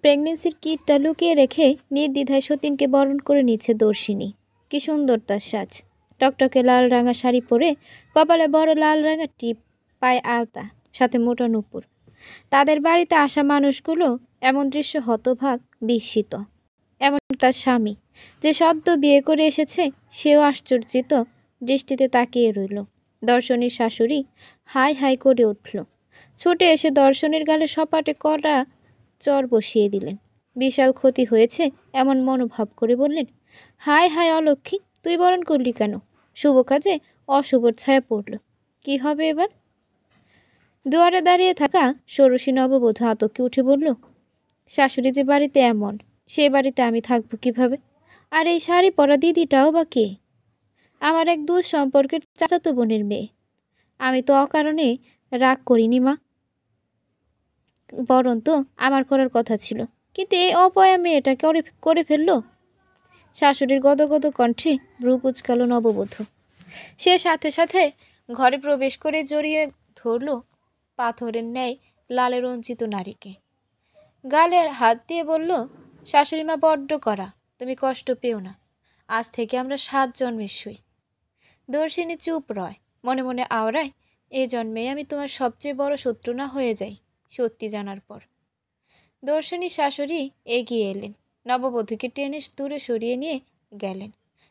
প্রেগনেন্সির কিটটা লুকিয়ে রেখে নির্দ্বিধায় সতীনকে বরণ করে নিচ্ছে দর্শিনী। কি সুন্দর তার সাজ, টকটকে লাল রাঙা শাড়ি পরে, কপালে বড় লাল রাঙা টিপ, পায়ে আলতা, সাথে মোটা নুপুর। তাদের বাড়িতে আসা মানুষগুলো এমন দৃশ্য হতভাগ, বিস্মিত। এমন তার স্বামী, যে সদ্য বিয়ে করে এসেছে, সেও আশ্চর্যিত দৃষ্টিতে তাকিয়ে রইল। দর্শনীর শাশুড়ি হাই হাই করে উঠল, ছুটে এসে দর্শনের গালে সপাটে কড়া চর বসিয়ে দিলেন। বিশাল ক্ষতি হয়েছে এমন মনোভাব করে বললেন, হায় হায় অলক্ষী, তুই বরণ করলি কেন? শুভ কাজে অশুভর ছায়া পড়ল, কি হবে এবার? দুয়ারে দাঁড়িয়ে থাকা ষোড়শী নববধূ আতঙ্কে উঠে বলল, শাশুড়ি যে বাড়িতে এমন, সে বাড়িতে আমি থাকবো কিভাবে? আর এই শাড়ি পরা দিদিটাও বা কে? আমার এক দূর সম্পর্কের চাচাতো বোনের মেয়ে। আমি তো অকারণে রাগ করিনি মা, বরং তো আমার করার কথা ছিল, কিন্তু এই অপয়া মেয়েটা করে ফেললো। শাশুড়ির গদগদ কণ্ঠে ভ্রু কুচকালো নববধূ। সে সাথে সাথে ঘরে প্রবেশ করে জড়িয়ে ধরল পাথরের ন্যায় লালে রঞ্জিত নারীকে। গালে হাত দিয়ে বলল, শাশুড়িমা বড্ড করা, তুমি কষ্ট পেও না, আজ থেকে আমরা 7 জন্মের সই। দর্শিনী চুপ রয়, মনে মনে আওড়ায়, এ জন্মে আমি তোমার সবচেয়ে বড় শত্রু না হয়ে যাই সত্যি জানার পর। দর্শনীর শাশুড়ি এগিয়ে এলেন, নববধূকে টেনে দূরে সরিয়ে নিয়ে গেলেন।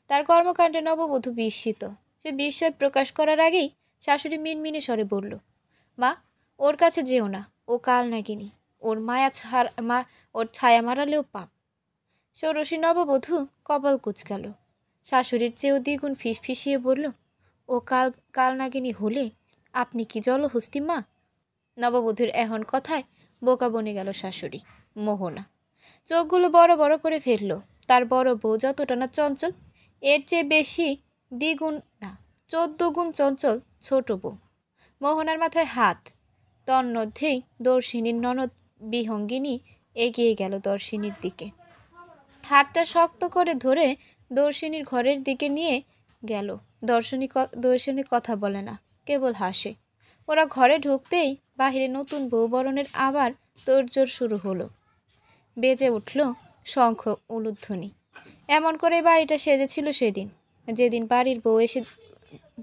তার কর্মকাণ্ডে নববধূ বিস্মিত। সে বিস্ময় প্রকাশ করার আগেই শাশুড়ি মিনমিনে স্বরে বলল, মা, ওর কাছে যেও না, ও কাল নাগিনী, ওর ওর ছায়া মারালেও পাপ। ষোড়শী নববধূ কপাল কুচকাল। শাশুড়ির চেয়েও দ্বিগুণ ফিসফিসিয়ে বলল, ও কাল নাগিনী হলে আপনি কি জলহস্তি মা? নববধূর এহন কথায় বোকা বনে গেল শাশুড়ি। মোহনা চোখগুলো বড় বড় করে ফেলল। তার বড় বউ যতটা না চঞ্চল, এর চেয়ে বেশি, দ্বিগুণ না 14 গুণ চঞ্চল ছোট বউ। মোহনার মাথায় হাত। তন্মধ্যেই দর্শিনীর ননদ বিহঙ্গিনী এগিয়ে গেল দর্শিনীর দিকে। হাতটা শক্ত করে ধরে দর্শিনীর ঘরের দিকে নিয়ে গেল। দর্শনী কথা বলে না, কেবল হাসে। ওরা ঘরে ঢুকতেই বাহিরে নতুন বউ বরণের আবার তোড়জোড় শুরু হলো। বেজে উঠল শঙ্খ উলুধ্বনি। এমন করে বাড়িটা সেজেছিল সেদিন, যেদিন বাড়ির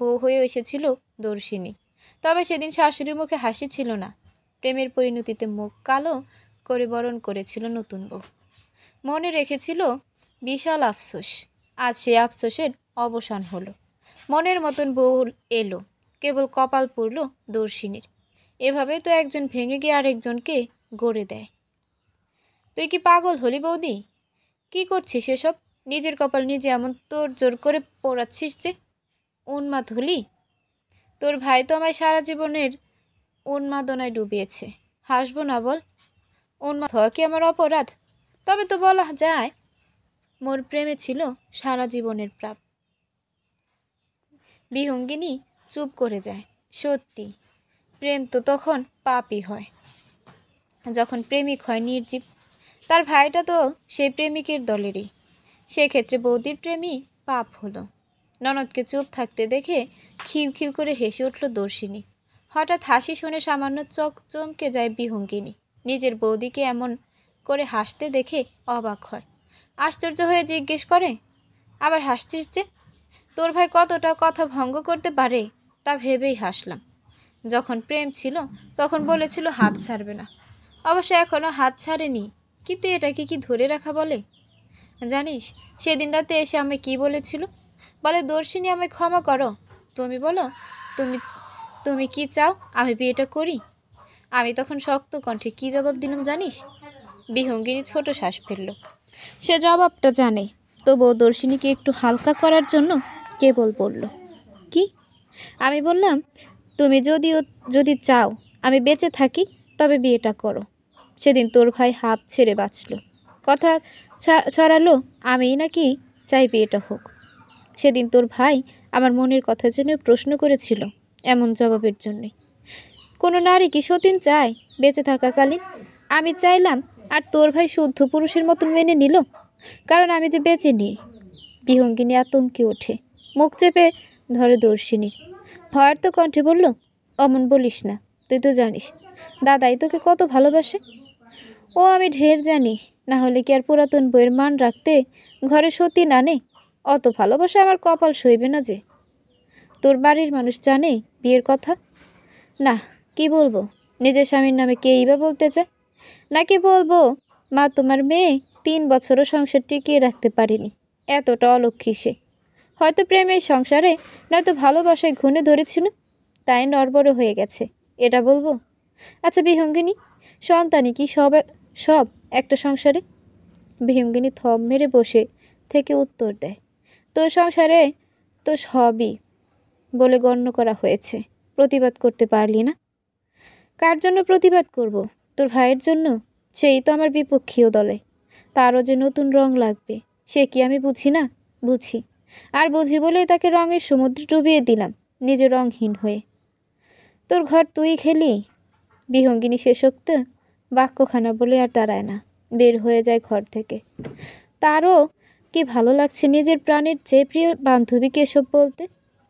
বউ হয়ে এসেছিল দর্শিনী। তবে সেদিন শাশুড়ির মুখে হাসি ছিল না। প্রেমের পরিণতিতে মুখ কালো করে বরণ করেছিল নতুন বউ। মনে রেখেছিল বিশাল আফসোস। আজ সেই আফসোসের অবসান হলো। মনের মতন বউ এলো, কেবল কপাল পুড়ল দর্শিনীর। এভাবে তো একজন ভেঙে গিয়ে আরেকজনকে গড়ে দেয়। তুই কি পাগল হলি বৌদি? কি করছিস এসব? নিজের কপাল নিজে এমন তোর জোর করে পোড়াচ্ছিস যে? উন্মাদ হলি? তোর ভাই তো আমায় সারা জীবনের উন্মাদনায় ডুবিয়েছে। হাসবো না বল? উন্মাদ হওয়া কি আমার অপরাধ? তবে তো বলা যায় মোর প্রেমে ছিল সারা জীবনের প্রাপ। বিহঙ্গিনী চুপ করে যায়। সত্যি, প্রেম তো তখন পাপই হয়, যখন প্রেমিক হয় নির্জীব। তার ভাইটা তো সেই প্রেমিকের দলেরই। সেক্ষেত্রে বৌদির প্রেমই পাপ হলো। ননদকে চুপ থাকতে দেখে খিলখিল করে হেসে উঠল দর্শিনী। হঠাৎ হাসি শুনে সামান্য চমকে যায় বিহঙ্গিনী। নিজের বৌদিকে এমন করে হাসতে দেখে অবাক হয়। আশ্চর্য হয়ে জিজ্ঞেস করে, আবার হাসছিস যে? তোর ভাই কতটা কথা ভঙ্গ করতে পারে তা ভেবেই হাসলাম। যখন প্রেম ছিল তখন বলেছিল হাত ছাড়বে না। অবশ্য এখনও হাত ছাড়েনি, কিন্তু এটাকে কি ধরে রাখা বলে? জানিস সেদিন রাতে এসে আমায় কি বলেছিল? বলে, দর্শিনী আমায় ক্ষমা করো, তুমি বলো তুমি কি চাও আমি বিয়েটা করি? আমি তখন শক্ত কণ্ঠে কি জবাব দিলাম জানিস? বিহঙ্গিনী ছোট শ্বাস ফেলল। সে জবাবটা জানে, তবুও দর্শিনীকে একটু হালকা করার জন্য কেবল বলল, কি? আমি বললাম, তুমি যদি চাও আমি বেঁচে থাকি তবে বিয়েটা করো। সেদিন তোর ভাই হাঁপ ছেড়ে বাঁচল, কথা ছড়ালো আমিই নাকি চাই বিয়েটা হোক। সেদিন তোর ভাই আমার মনের কথা জেনে প্রশ্ন করেছিল এমন জবাবের জন্যে। কোনো নারী কি সতীন চায় বেঁচে থাকাকালীন? আমি চাইলাম, আর তোর ভাই শুদ্ধ পুরুষের মতন মেনে নিল, কারণ আমি যে বেঁচে নিই। বিহঙ্গিনী আতঙ্কে ওঠে, মুখ চেপে ধরে দর্শিনী। ভয়ার্ত কণ্ঠে বলল, অমন বলিস না, তুই তো জানিস দাদাই তোকে কত ভালোবাসে। ও আমি ঢের জানি, না হলে কি আর পুরাতন বইয়ের মান রাখতে ঘরে সতী নানে? অত ভালোবাসা আমার কপাল সইবে না যে। তোর বাড়ির মানুষ জানে বিয়ের কথা? না, কি বলবো? নিজের স্বামীর নামে কেই বা বলতে চায়? নাকি বলবো মা তোমার মেয়ে 3 বছরও সংসার টিকিয়ে রাখতে পারেনি, এতটা অলক্ষী সে। হয়তো প্রেমের সংসারে নয়তো ভালোবাসায় ঘুণে ধরেছিল, তাই নড়বড় হয়ে গেছে, এটা বলবো? আচ্ছা বিহঙ্গিনী, সন্তানই কি সব সব একটা সংসারে? বিহঙ্গিনী থম মেরে বসে থেকে উত্তর দেয়, তোর সংসারে তো সবই বলে গণ্য করা হয়েছে, প্রতিবাদ করতে পারলি না? কার জন্য প্রতিবাদ করব? তোর ভাইয়ের জন্য? সেই তো আমার বিপক্ষীয় দলে। তারও যে নতুন রং লাগবে সে কি আমি বুঝি না? বুঝি, আর বুঝি বলেই তাকে রঙের সমুদ্রে ডুবিয়ে দিলাম, নিজে রংহীন হয়ে। তোর ঘর তুই খেলি। বিহঙ্গিনী শেষোক্ত বাক্যখানা বলে আর দাঁড়ায় না, বের হয়ে যায় ঘর থেকে। তারও কি ভালো লাগছে নিজের প্রাণের চেয়ে প্রিয় বান্ধবীকে এসব বলতে।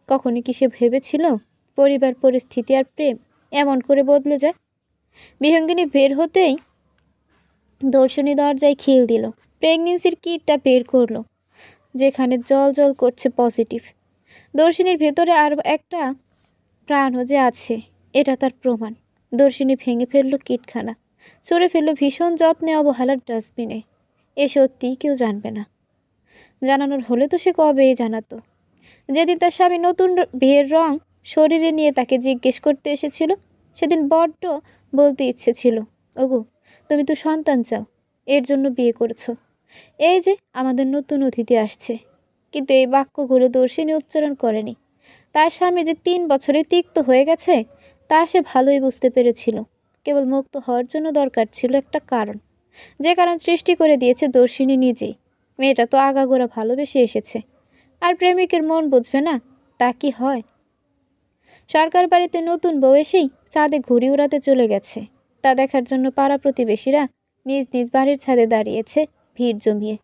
কখনো কি সে ভেবেছিল পরিবার, পরিস্থিতি আর প্রেম এমন করে বদলে যায়? বিহঙ্গিনী বের হতেই দর্শনী দরজায় খিল দিল, প্রেগনেন্সির কিটটা বের করলো, যেখানে জল জল করছে পজিটিভ। দর্শিনীর ভেতরে আর একটা প্রাণও যে আছে এটা তার প্রমাণ। দর্শিনী ভেঙে ফেলল কিটখানা, ছুঁড়ে ফেলল ভীষণ যত্নে অবহেলার ডাস্টবিনে। এ সত্যি কেউ জানবে না, জানানোর হলে তো সে কবেই জানাতো। যেদিন তার স্বামী নতুন বিয়ের রং শরীরে নিয়ে তাকে জিজ্ঞেস করতে এসেছিল, সেদিন বড্ড বলতে ইচ্ছে ছিল, ওগো তুমি তো সন্তান চাও, এর জন্য বিয়ে করেছো। এই যে আমাদের নতুন অতিথি আসছে। কিন্তু এই বাক্যগুলো দর্শিনী উচ্চারণ করেনি। তার স্বামী যে 3 বছরে তিক্ত হয়ে গেছে তা সে ভালোই বুঝতে পেরেছিল। কেবল মুক্ত হওয়ার জন্য দরকার ছিল একটা কারণ, যে কারণ সৃষ্টি করে দিয়েছে দর্শিনী নিজেই। মেয়েটা তো আগাগোড়া ভালোবেসে এসেছে, আর প্রেমিকের মন বুঝবে না তা কি হয়? সরকার বাড়িতে নতুন বউ এসেই ছাদে ঘুড়ি উড়াতে চলে গেছে। তা দেখার জন্য পাড়া প্রতিবেশীরা নিজ নিজ বাড়ির ছাদে দাঁড়িয়েছে ভিড় জমিয়ে।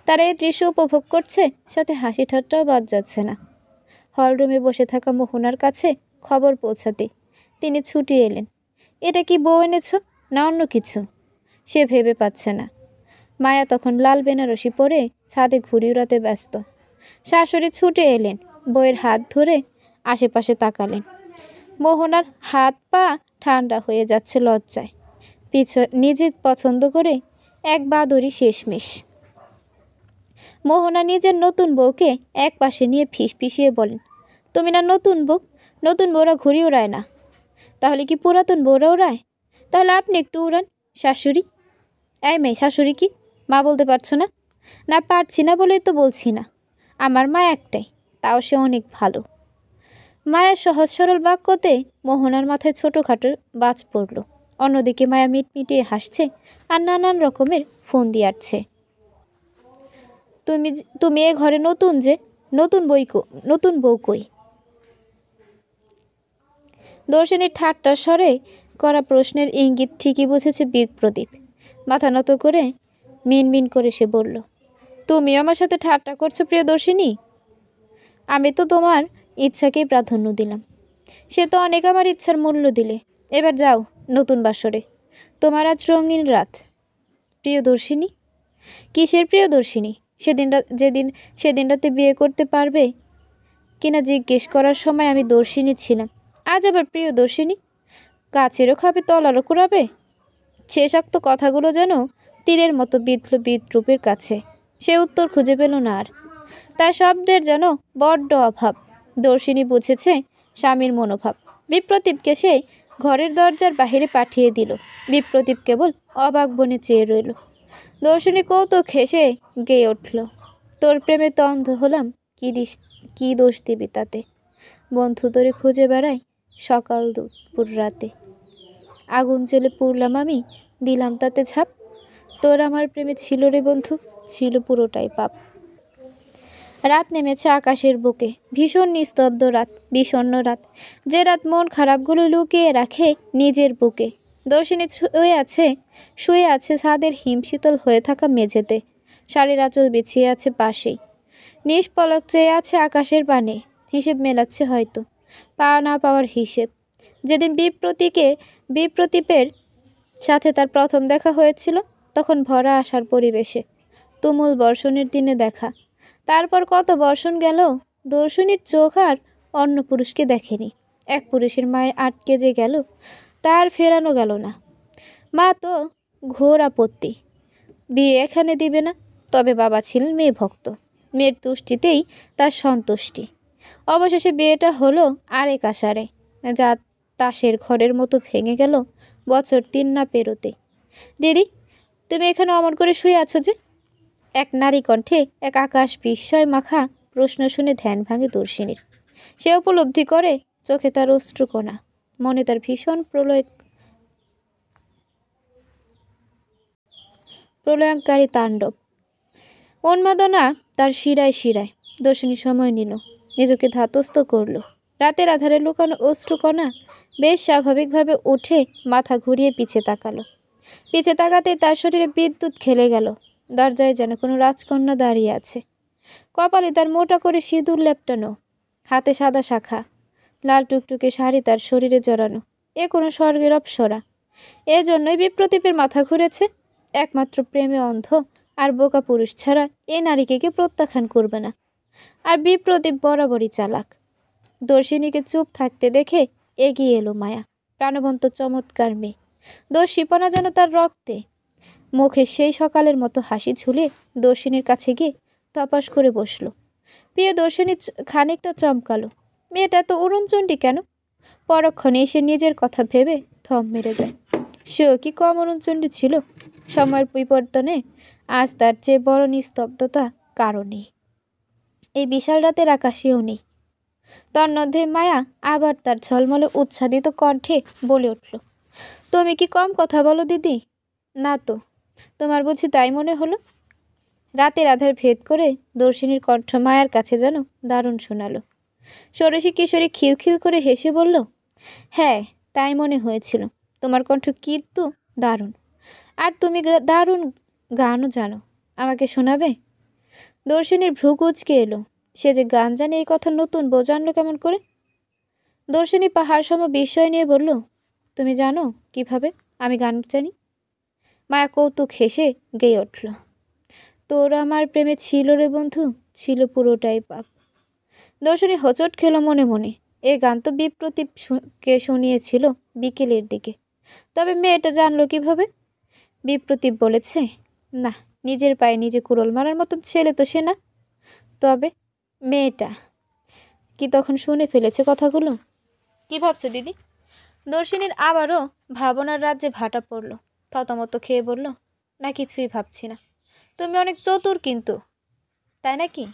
তারা এই দৃশ্য উপভোগ করছে, সাথে হাসি ঠাট্টাও বাদ যাচ্ছে না। হলরুমে বসে থাকা মোহনার কাছে খবর পৌঁছাতে তিনি ছুটি এলেন। এটা কি বউ এনেছ না অন্য কিছু? সে ভেবে পাচ্ছে না। মায়া তখন লাল বেনারসি পরে ছাদে ঘুড়ি উড়াতে ব্যস্ত। শাশুড়ি ছুটে এলেন, বউয়ের হাত ধরে আশেপাশে তাকালেন। মোহনার হাত পা ঠান্ডা হয়ে যাচ্ছে লজ্জায়। নিজে পছন্দ করে এক বাদরি শেষমেশ। মোহনা নিজের নতুন বউকে এক পাশে নিয়ে ফিসফিসিয়ে বলেন, তুমি না নতুন বউ? নতুন বউরা ঘুড়ি ওড়ায় না, তাহলে কি পুরাতন বউরা ওড়ায়? তাহলে আপনি একটু উড়ান শাশুড়ি। এই মেয়ে, শাশুড়ি কি মা বলতে পারছো না? না পারছি না বলেই তো বলছি না। আমার মা একটাই, তাও সে অনেক ভালো। মায়ের সহজ সরল বাক্যতে মোহনার মাথায় ছোটোখাটো বাজ পড়ল। অন্যদিকে মায়া মিটমিটিয়ে হাসছে আর নানান রকমের ফোন দিয়াছে। তুমি এ ঘরে নতুন যে, নতুন বউ কই? দর্শনীর ঠাট্টার স্বরে করা প্রশ্নের ইঙ্গিত ঠিকই বুঝেছে প্রদীপ। মাথা নত করে মিনমিন করে সে বলল, তুমি আমার সাথে ঠাট্টা করছো প্রিয়দর্শিনী? আমি তো তোমার ইচ্ছাকেই প্রাধান্য দিলাম। সে তো অনেক আমার ইচ্ছার মূল্য দিলে। এবার যাও নতুন বাসরে, তোমার আজ রঙিন রাত। প্রিয়দর্শিনী? কিসের প্রিয়দর্শিনী? সেদিন রাতে বিয়ে করতে পারবে কিনা জিজ্ঞেস করার সময় আমি দর্শিনী ছিলাম, আজ আবার প্রিয়দর্শিনী? গাছেরও খাবে তলারও কুড়াবে? শেষাক্ত কথাগুলো যেন তীরের মতো বিঁধল বিদ্রুপের কাছে। সে উত্তর খুঁজে পেল না আর। তার শব্দের যেন বড্ড অভাব। দর্শিনী বুঝেছে স্বামীর মনোভাব। বিপ্রতীপকে সে ঘরের দরজার বাহিরে পাঠিয়ে দিল। বিপ্রতীপ কেবল অবাক বনে চেয়ে রইল। দর্শিনী কৌতুক হেসে গেয়ে উঠল, তোর প্রেমে তো অন্ধ হলাম, কি দোষ দিবি তাতে? বন্ধু তোরে খুঁজে বেড়াই সকাল দুপুর রাতে। আগুন জ্বেলে পুড়লাম আমি, দিলাম তাতে ঝাঁপ। তোর আমার প্রেমে ছিল রে বন্ধু, ছিল পুরোটাই পাপ। রাত নেমেছে আকাশের বুকে, ভীষণ নিস্তব্ধ রাত, বিষণ্ণ রাত, যে রাত মন খারাপগুলো লুকিয়ে রাখে নিজের বুকে। দর্শিনী শুয়ে আছে ছাদের হিমশীতল হয়ে থাকা মেঝেতে। শাড়ির আঁচল বিছিয়ে আছে পাশেই। নিষ্পলক চেয়ে আছে আকাশের পানে, হিসেব মেলাচ্ছে হয়তো, পাওয়া না পাওয়ার হিসেব। যেদিন বিপ্রতীপের সাথে তার প্রথম দেখা হয়েছিল তখন ভরা আশার পরিবেশে, তুমুল বর্ষণের দিনে দেখা। তারপর কত বর্ষণ গেল, দর্শনীর চোখ আর অন্য পুরুষকে দেখেনি। এক পুরুষের মায়ে আটকে যে গেল, তার ফেরানো গেল না। মা তো ঘোর আপত্তি, বিয়ে এখানে দিবে না। তবে বাবা ছিলেন মেয়ে ভক্ত, মেয়ের তুষ্টিতেই তার সন্তুষ্টি। অবশেষে বিয়েটা হলো আরেক আষাঢ়ে, যা তাসের ঘরের মতো ভেঙে গেল বছর 3 না পেরোতে। দিদি, তুমি এখানে অমন করে শুয়ে আছো যে? এক নারী কণ্ঠে এক আকাশ বিস্ময় মাখা প্রশ্ন শুনে ধ্যান ভাঙে দর্শিনীর। সে উপলব্ধি করে চোখে তার অশ্রুকণা, মনে তার ভীষণ প্রলয়ঙ্কারী তাণ্ডব। উন্মাদনা তার শিরায় শিরায়। দর্শিনী সময় নিল, নিজেকে ধাতস্থ করল। রাতের আধারে লুকানো অশ্রুকণা বেশ স্বাভাবিকভাবে উঠে মাথা ঘুরিয়ে পিছে তাকালো। পিছে তাকাতে তার শরীরে বিদ্যুৎ খেলে গেল। দরজায় যেন কোনো রাজকন্যা দাঁড়িয়ে আছে। কপালে তার মোটা করে সিঁদুর লেপটানো, হাতে সাদা শাখা, লাল টুকটুকে শাড়ি তার শরীরে জড়ানো। এ কোনো স্বর্গের অপ্সরা। এজন্যই বিপ্রদীপের মাথা ঘুরেছে। একমাত্র প্রেমে অন্ধ আর বোকা পুরুষ ছাড়া এ নারীকে কে প্রত্যাখ্যান করবে না। আর বিপ্রদীপ বরাবরই চালাক। দর্শিনীকে চুপ থাকতে দেখে এগিয়ে এলো মায়া। প্রাণবন্ত চমৎকার মেয়ে, দর্শিপনা যেন তার রক্তে। মুখে সেই সকালের মতো হাসি ঝুলে দর্শিনীর কাছে গিয়ে তপাস করে বসলো। প্রিয় দর্শিনী খানিকটা চমকালো। মেয়েটা তো অরুণচণ্ডী কেন? পরক্ষণে এসে নিজের কথা ভেবে থম মেরে যায়। সেও কি কম অরুণচণ্ডী ছিল? সময়ের বিবর্তনে আজ তার চেয়ে বড় নিস্তব্ধতা কারো নেই। এই বিশাল রাতের আকাশেও নেই। তন্মধ্যে মায়া আবার তার ঝলমলে উচ্ছ্বাদিত কণ্ঠে বলে উঠল, তুমি কি কম কথা বলো দিদি? না তো, তোমার বুঝি তাই মনে হলো? রাতের আধার ভেদ করে দর্শিনীর কণ্ঠ মায়ার কাছে যেন দারুণ শোনালো। ষোড়শী কিশোরী খিলখিল করে হেসে বলল, হ্যাঁ, তাই মনে হয়েছিল। তোমার কণ্ঠ কিন্তু দারুণ, আর তুমি দারুণ গানও জানো। আমাকে শোনাবে? দর্শিনীর ভ্রু কুঁচকে এলো। সে যে গান জানে এই কথা নতুন বউ জানলো কেমন করে? দর্শিনী পাহাড় সম বিস্ময় নিয়ে বলল, তুমি জানো কিভাবে আমি গান জানি? মায়া কৌতুক হেসে গেয়ে উঠল, তোর আমার প্রেমে ছিল রে বন্ধু, ছিল পুরোটাই পাপ। দর্শনী হোঁচট খেলো মনে মনে। এ গান তো বিপ্রতীপকে শুনিয়েছিল বিকেলের দিকে। তবে মেয়েটা জানলো কিভাবে? বিপ্রতীপ বলেছে? না, নিজের পায়ে নিজে কুড়োল মারার মতো ছেলে তো সে না। তবে মেয়েটা কি তখন শুনে ফেলেছে কথাগুলো? কি ভাবছো দিদি? দর্শিনীর আবারও ভাবনার রাজ্যে ভাটা পড়ল। থতমত খেয়ে বলল, না, কিছুই ভাবছি না। তুমি অনেক চতুর কিন্তু। তাই নাকি?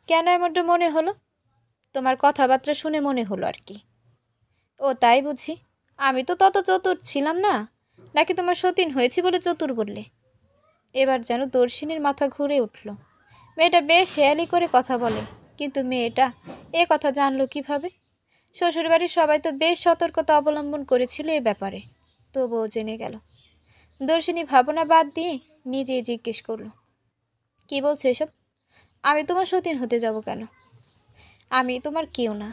কেন এমনটা মনে হলো? তোমার কথাবার্তা শুনে মনে হলো আর কি। ও তাই বুঝি? আমি তো তত চতুর ছিলাম না। নাকি তোমার সতীন হয়েছি বলে চতুর বললে? এবার যেন দর্শিনীর মাথা ঘুরে উঠল। মেয়েটা বেশ হেয়ালি করে কথা বলে, কিন্তু মেয়েটা এ কথা জানলো কিভাবে? শ্বশুরবাড়ির সবাই তো বেশ সতর্কতা অবলম্বন করেছিল এ ব্যাপারে, তবুও জেনে গেল। দর্শিনী ভাবনা বাদ দিয়ে নিজেই জিজ্ঞেস করলো, কি বলছো এসব? আমি তোমার সতীন হতে যাব কেন? আমি তোমার কেউ না।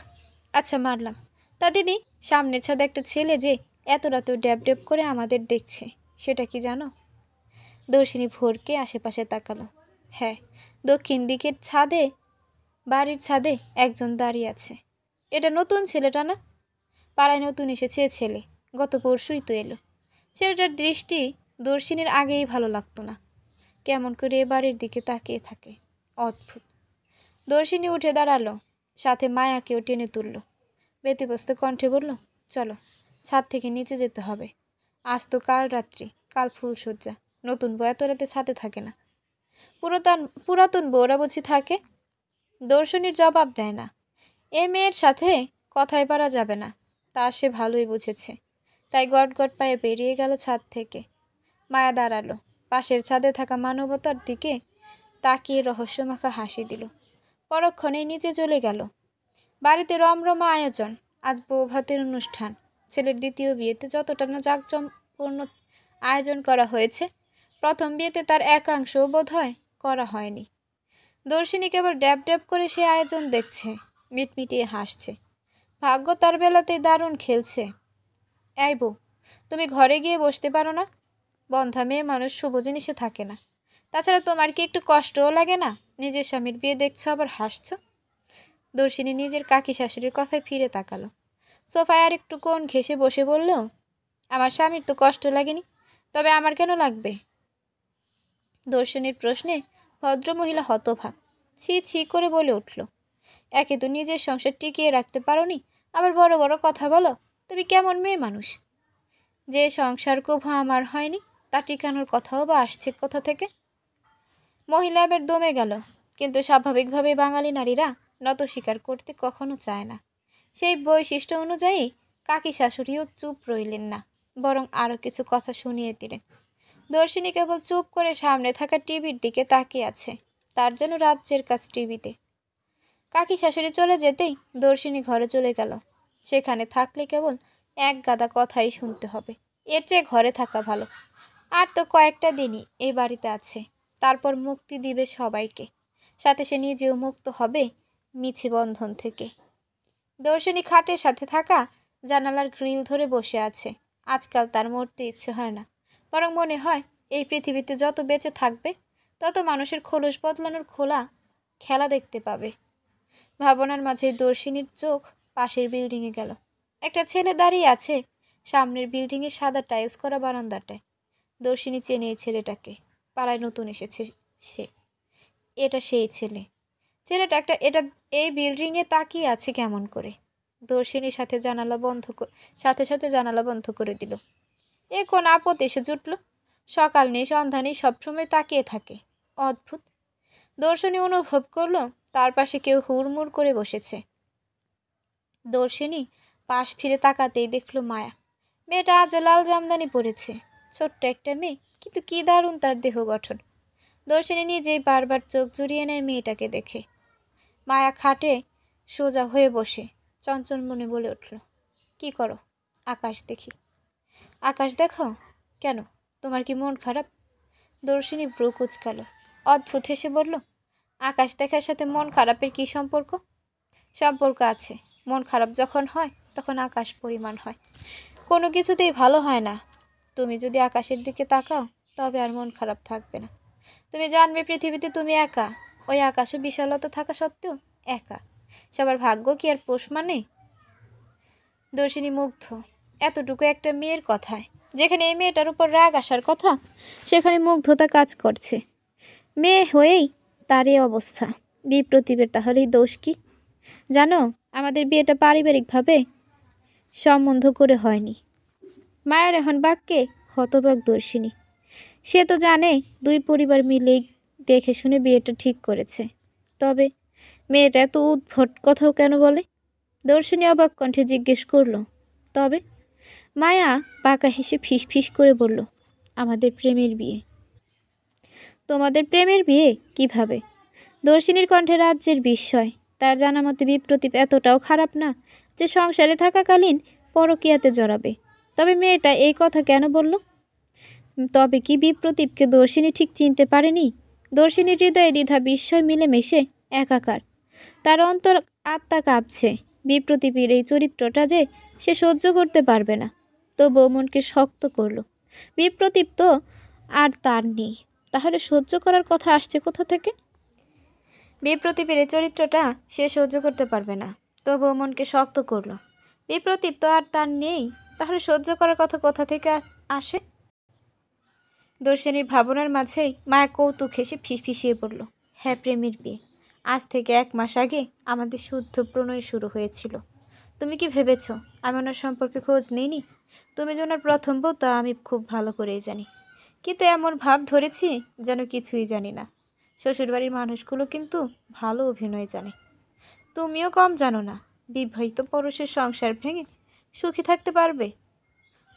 আচ্ছা, মানলাম। তা দিদি, সামনের ছাদে একটা ছেলে যে এত রাতে ড্যাব ড্যাব করে আমাদের দেখছে, সেটা কি জানো? দর্শিনী ভোরকে আশেপাশে তাকালো। হ্যাঁ, দক্ষিণ দিকের ছাদে, বাড়ির ছাদে একজন দাঁড়িয়ে আছে। এটা নতুন ছেলেটা না? পাড়ায় নতুন এসেছে ছেলে, গত পরশুই তো এলো। ছেলেটার দৃষ্টি দর্শিনীর আগেই ভালো লাগতো না। কেমন করে এ বাড়ির দিকে তাকিয়ে থাকে, অদ্ভুত। দর্শিনী উঠে দাঁড়ালো, সাথে মায়াকেও টেনে তুলল। ব্যতিব্যস্ত কণ্ঠে বলল, চলো, ছাদ থেকে নিচে যেতে হবে। আজ তো কাল রাত্রি, কাল ফুলশয্যা। নতুন বউ এত রাতে ছাদে থাকে না। পুরাতন বউরা বুঝি থাকে? দর্শনীর জবাব দেয় না। এ মেয়ের সাথে কথায় পারা যাবে না, তা সে ভালোই বুঝেছে। তাই গট গট পায়ে বেরিয়ে গেল ছাদ থেকে। মায়া দাঁড়ালো, পাশের ছাদে থাকা মানবতার দিকে তাকিয়ে রহস্যমাখা হাসি দিল। পরক্ষণেই নিচে চলে গেল। বাড়িতে রমরমা আয়োজন। আজ বউ ভাতের অনুষ্ঠান। ছেলের দ্বিতীয় বিয়েতে যতটা না জাঁকজমকপূর্ণ আয়োজন করা হয়েছে, প্রথম বিয়েতে তার একাংশও বোধ হয় করা হয়নি। দর্শিনী কেবল ড্যাব ড্যাব করে সে আয়োজন দেখছে, মিটমিটিয়ে হাসছে। ভাগ্য তার বেলাতেই দারুণ খেলছে। এই বউ, তুমি ঘরে গিয়ে বসতে পারো না? বন্ধা মেয়ে মানুষ শুভ জিনিসে থাকে না। তাছাড়া তোমার কি একটু কষ্টও লাগে না? নিজের স্বামীর বিয়ে দেখছো আবার হাসছো। দর্শিনী নিজের কাকি শাশুড়ির কথায় ফিরে তাকালো। সোফায় আর একটু কোণ ঘেঁষে বসে বলল, আমার স্বামীর তো কষ্ট লাগেনি, তবে আমার কেন লাগবে? দর্শনীর প্রশ্নে ভদ্রমহিলা হতভাগ, ছি ছি করে বলে উঠল, একে তো নিজের সংসার টিকিয়ে রাখতে পারোনি, আবার বড় বড় কথা বলো। তুমি কেমন মেয়ে মানুষ? যে সংসার কোভা আমার হয়নি, তা টিকানোর কথাও বা আসছে কোথা থেকে? মহিলা এবার দমে গেল, কিন্তু স্বাভাবিকভাবে বাঙালি নারীরা নত স্বীকার করতে কখনো চায় না। সেই বৈশিষ্ট্য অনুযায়ী কাকি শাশুড়িও চুপ রইলেন না, বরং আরও কিছু কথা শুনিয়ে দিলেন। দর্শিনী কেবল চুপ করে সামনে থাকা টিভির দিকে তাকিয়ে আছে, তার যেন রাজ্যের কাজ টিভিতে। কাকি শাশুড়ি চলে যেতেই দর্শিনী ঘরে চলে গেল। সেখানে থাকলে কেবল এক গাদা কথাই শুনতে হবে, এর চেয়ে ঘরে থাকা ভালো। আর তো কয়েকটা দিনই এ বাড়িতে আছে, তারপর মুক্তি দিবে সবাইকে, সাথে সে নিজেও মুক্ত হবে মিছে বন্ধন থেকে। দর্শনী খাটের সাথে থাকা জানালার গ্রিল ধরে বসে আছে। আজকাল তার মরতে ইচ্ছে হয় না, বরং মনে হয় এই পৃথিবীতে যত বেঁচে থাকবে তত মানুষের খোলস বদলানোর খোলা খেলা দেখতে পাবে। ভাবনার মাঝে দর্শিনীর চোখ পাশের বিল্ডিংয়ে গেল। একটা ছেলে দাঁড়িয়ে আছে সামনের বিল্ডিংয়ে সাদা টাইলস করা বারান্দাটায়। দর্শিনী চেনে এই ছেলেটাকে, পাড়ায় নতুন এসেছে সে। এটা সেই ছেলে। ছেলেটা এই বিল্ডিংয়ে তাকিয়ে আছে কেমন করে। দর্শিনীর সাথে সাথে জানালা বন্ধ করে দিল। এ কোন আপদ এসে জুটল? সকাল নেই সন্ধ্যা নেই, সবসময় তাকিয়ে থাকে। অদ্ভুত। দর্শনী অনুভব করল তার পাশে কেউ হুড়মুড় করে বসেছে। দর্শনী পাশ ফিরে তাকাতেই দেখল মায়া। মেয়েটা আজও লাল জামদানি পরেছে। ছোট্ট একটা মেয়ে, কিন্তু কি দারুণ তার দেহ গঠন। দর্শনী নিজেই বারবার চোখ জুড়িয়ে নেয় মেয়েটাকে দেখে। মায়া খাটে সোজা হয়ে বসে চঞ্চল মনে বলে উঠল, কি করো? আকাশ দেখি। আকাশ দেখো? কেন, তোমার কি মন খারাপ? দর্শনী ভ্রু কুঁচকাল, অদ্ভুত হেসে বলল, আকাশ দেখার সাথে মন খারাপের কি সম্পর্ক? সম্পর্ক আছে। মন খারাপ যখন হয় তখন আকাশ পরিমাণ হয়, কোনো কিছুতেই ভালো হয় না। তুমি যদি আকাশের দিকে তাকাও তবে আর মন খারাপ থাকবে না। তুমি জানবে পৃথিবীতে তুমি একা, ওই আকাশে বিশালতা থাকা সত্ত্বেও একা। সবার ভাগ্য কি আর পোষ মানে? দর্শিনী মুগ্ধ এতটুকু একটা মেয়ের কথায়। যেখানে এই মেয়েটার উপর রাগ আসার কথা, সেখানে মুগ্ধতা কাজ করছে। মেয়ে হয়েই তার এই অবস্থা। বিপ্রতীপের তাহলেই দোষ কি? জানো, আমাদের বিয়েটা পারিবারিকভাবে সম্বন্ধ করে হয়নি। মায়ের এখন বাক্যে হতবাক দর্শিনী। সে তো জানে দুই পরিবার মিলেই দেখে শুনে বিয়েটা ঠিক করেছে, তবে মেয়েটা এত উদ্ভট কথাও কেন বলে? দর্শিনী অবাক কণ্ঠে জিজ্ঞেস করল, তবে? মায়া বাঁকা হেসে ফিস করে বলল, আমাদের প্রেমের বিয়ে। তোমাদের প্রেমের বিয়ে কিভাবে? দর্শিনীর কণ্ঠে রাজ্যের বিস্ময়। তার জানা মতে বিপ্রতীপ এতটাও খারাপ না যে সংসারে থাকাকালীন পরকীয়াতে জড়াবে। তবে মেয়েটা এই কথা কেন বলল? তবে কি বিপ্রতীপকে দর্শিনী ঠিক চিনতে পারেনি? দর্শিনীর হৃদয়ে দ্বিধা বিস্ময় মিলেমিশে একাকার। তার অন্তর আত্মা কাঁপছে। বিপ্রতীপের এই চরিত্রটা যে সে সহ্য করতে পারবে না। তবুও মনকে শক্ত করল। বিপ্রতীপ তো আর তার নেই, তাহলে সহ্য করার কথা আসছে কোথা থেকে? বিপ্রতীপের এই চরিত্রটা সে সহ্য করতে পারবে না, তবুও মনকে শক্ত করল। বিপ্রতীপ তো আর তার নেই, তাহলে সহ্য করার কথা কোথা থেকে আসে? দর্শিনীর ভাবনার মাঝেই মায়া কৌতুক হেসে ফিসফিসিয়ে বলল, হ্যাঁ, প্রেমের বিয়ে। আজ থেকে 1 মাস আগে আমাদের শুদ্ধ প্রণয় শুরু হয়েছিল। তুমি কি ভেবেছ আমি ওনার সম্পর্কে খোঁজ নিইনি? তুমি যে ওনার প্রথম বউ তা আমি খুব ভালো করেই জানি, কিন্তু এমন ভাব ধরেছি যেন কিছুই জানি না। শ্বশুরবাড়ির মানুষগুলো কিন্তু ভালো অভিনয় জানে। তুমিও কম জানো না। বিবাহিত পুরুষের সংসার ভেঙে সুখী থাকতে পারবে?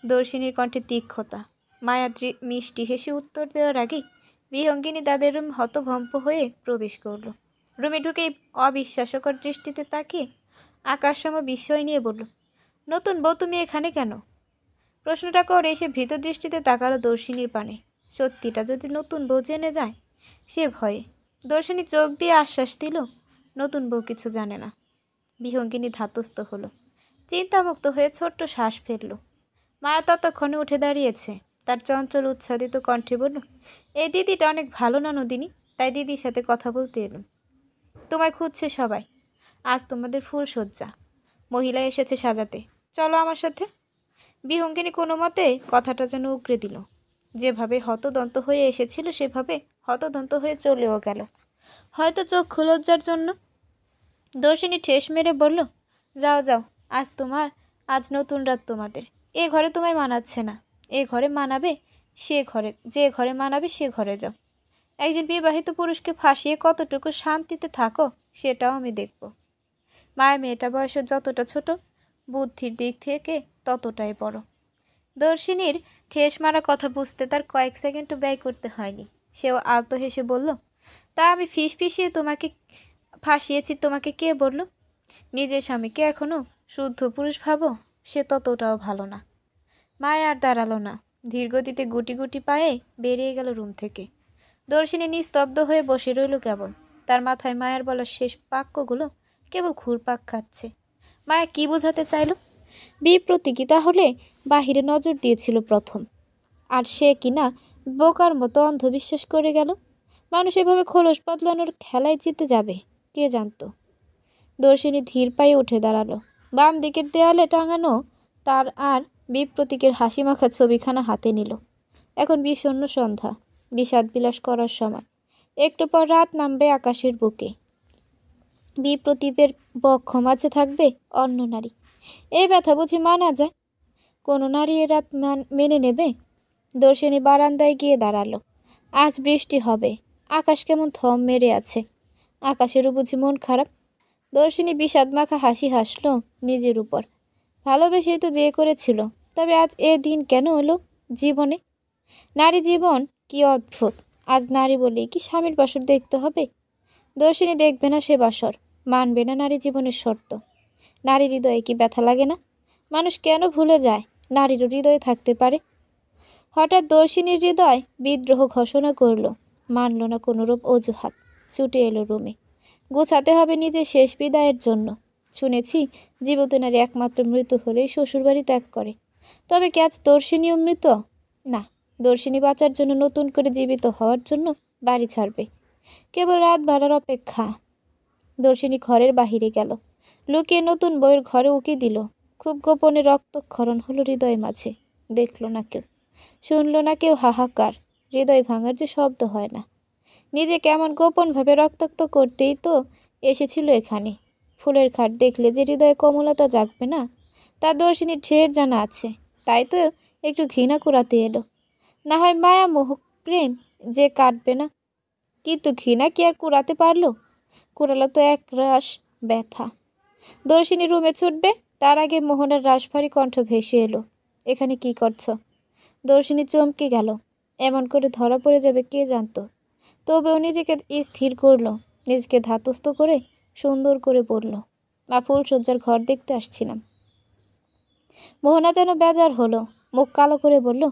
দর্শিনীর কণ্ঠে তীক্ষ্ণতা। মায়া মিষ্টি হেসে উত্তর দেওয়ার আগেই বিহঙ্গিনী তাদের রুম হতভম্ব হয়ে প্রবেশ করল। রুমে ঢুকেই অবিশ্বাসকর দৃষ্টিতে তাকিয়ে আকাশসম বিস্ময় নিয়ে বলল, নতুন বউ, তুমি এখানে কেন? প্রশ্নটা করে সে ভীত দৃষ্টিতে তাকালো দর্শিনীর পানে। সত্যিটা যদি নতুন বউ জেনে যায়, সে ভয়ে। দর্শিনী চোখ দিয়ে আশ্বাস দিল, নতুন বউ কিছু জানে না। বিহঙ্গিনী ধাতস্থ হলো, চিন্তামুক্ত হয়ে ছোট্ট শ্বাস ফেলল। মায়া ততক্ষণে উঠে দাঁড়িয়েছে। তার চঞ্চল উচ্ছ্বাদিত কণ্ঠে বলল, এই দিদিটা অনেক ভালো না নদিনী, তাই দিদির সাথে কথা বলতে এলাম। তোমায় খুঁজছে সবাই, আজ তোমাদের ফুল সজ্জা, মহিলা এসেছে সাজাতে, চলো আমার সাথে। বিহঙ্গিনী কোনো মতে কথাটা যেন উগরে দিল। যেভাবে হতদন্ত হয়ে এসেছিল সেভাবে হতদন্ত হয়ে চলেও গেল, হয়তো চক্ষু লজ্জার জন্য। দর্শিনী ঠেস মেরে বলল, যাও যাও, আজ নতুন রাত তোমাদের। এ ঘরে তোমায় মানাচ্ছে না, এ ঘরে মানাবে সে ঘরে, যে ঘরে মানাবে সে ঘরে যাও। একজন বিবাহিত পুরুষকে ফাঁসিয়ে কতটুকু শান্তিতে থাকো সেটাও আমি দেখব। মায়া মেয়েটা বয়সে যতটা ছোট, বুদ্ধির দিক থেকে ততটাই বড়। দর্শিনীর ঠেস মারা কথা বুঝতে তার কয়েক সেকেন্ডও ব্যয় করতে হয়নি। সেও আলতো হেসে বলল, তা আমি ফিস ফিসিয়ে তোমাকে ফাঁসিয়েছি, তোমাকে কে বলল? নিজের স্বামীকে এখনও শুদ্ধ পুরুষ ভাবো, সে ততটাও ভালো না। মায়া আর দাঁড়ালো না, ধীরগতিতে গুটি গুটি পায়ে বেরিয়ে গেল রুম থেকে। দর্শিনী নিস্তব্ধ হয়ে বসে রইল কেবল। তার মাথায় মায়ার বলা শেষ বাক্যগুলো কেবল ঘুরপাক খাচ্ছে। মায়া কি বোঝাতে চাইল? বিপ্রতীকী তাহলে বাহিরে নজর দিয়েছিল প্রথম, আর সে কিনা বোকার মতো অন্ধবিশ্বাস করে গেল। মানুষ এভাবে খোলস বদলানোর খেলায় জিতে যাবে কে জানত। দর্শিনী ধীর পায়ে উঠে দাঁড়ালো। বাম দিকের দেয়ালে টাঙানো তার আর বিপ্রতীকের হাসিমাখা ছবিখানা হাতে নিল। এখন বিষণ্ণ সন্ধ্যা, বিষাদ বিলাস করার সময়। একটু পর রাত নামবে আকাশের বুকে। বিপ্রতীপের বক্ষ মাঝে থাকবে অন্য নারী। এই ব্যথা বুঝি মানা যায়? কোনো নারী এ রাত মেনে নেবে? দর্শিনী বারান্দায় গিয়ে দাঁড়ালো। আজ বৃষ্টি হবে, আকাশ কেমন থম মেরে আছে। আকাশেরও বুঝি মন খারাপ। দর্শিনী বিষাদ মাখা হাসি হাসল নিজের উপর। ভালোবেসেই তো বিয়ে করেছিল, তবে আজ এ দিন কেন হলো জীবনে? নারী জীবন কি অদ্ভুত। আজ নারী বলেই কি স্বামীর বাসর দেখতে হবে? দর্শিনী দেখবে না সে বাসর, মানবে না নারী জীবনের শর্ত। নারীর হৃদয়ে কি ব্যথা লাগে না? মানুষ কেন ভুলে যায় নারীরও হৃদয় থাকতে পারে? হঠাৎ দর্শিনীর হৃদয় বিদ্রোহ ঘোষণা করল, মানল না কোনোরূপ অজুহাত, ছুটে এলো রুমে। গোছাতে হবে নিজের শেষ বিদায়ের জন্য। শুনেছি জীবিত নারী একমাত্র মৃত্যু হলেই শ্বশুরবাড়ি ত্যাগ করে, তবে কি আজ দর্শিনীও মৃত? না, দর্শিনী বাঁচার জন্য নতুন করে জীবিত হওয়ার জন্য বাড়ি ছাড়বে। কেবল রাত বাড়ার অপেক্ষা। দর্শিনী ঘরের বাহিরে গেল, লুকিয়ে নতুন বইয়ের ঘরে উকি দিল। খুব গোপনে রক্তক্ষরণ হলো হৃদয় মাঝে। দেখল না কেউ, শুনল না কেউ হাহাকার। হৃদয় ভাঙার যে শব্দ হয় না। নিজে কেমন গোপনভাবে রক্তাক্ত করতেই তো এসেছিল এখানে। ফুলের খাট দেখলে যে হৃদয়ে কোমলতা জাগবে না, তার দর্শিনীর ঢের জানা আছে। তাই তো একটু ঘৃণা কুড়াতে এলো। না হয় মায়া মোহ প্রেম যে কাটবে না, কিন্তু ঘৃণা কি আর কুড়াতে পারলো? কুড়ালো তো এক রাশ ব্যথা। দর্শিনী রুমে ছুটবে, তার আগে মোহনার রাশভারী কণ্ঠ ভেসে এলো, এখানে কি করছো? দর্শিনী চমকে গেল। এমন করে ধরা পড়ে যাবে কে জানতো। তবেও নিজেকে স্থির করলো, নিজেকে ধাতস্থ করে সুন্দর করে বলল, মা ফুলসজ্জার ঘর দেখতে আসছিলাম। মোহনা যেন বেজার হলো, মুখ কালো করে বলল,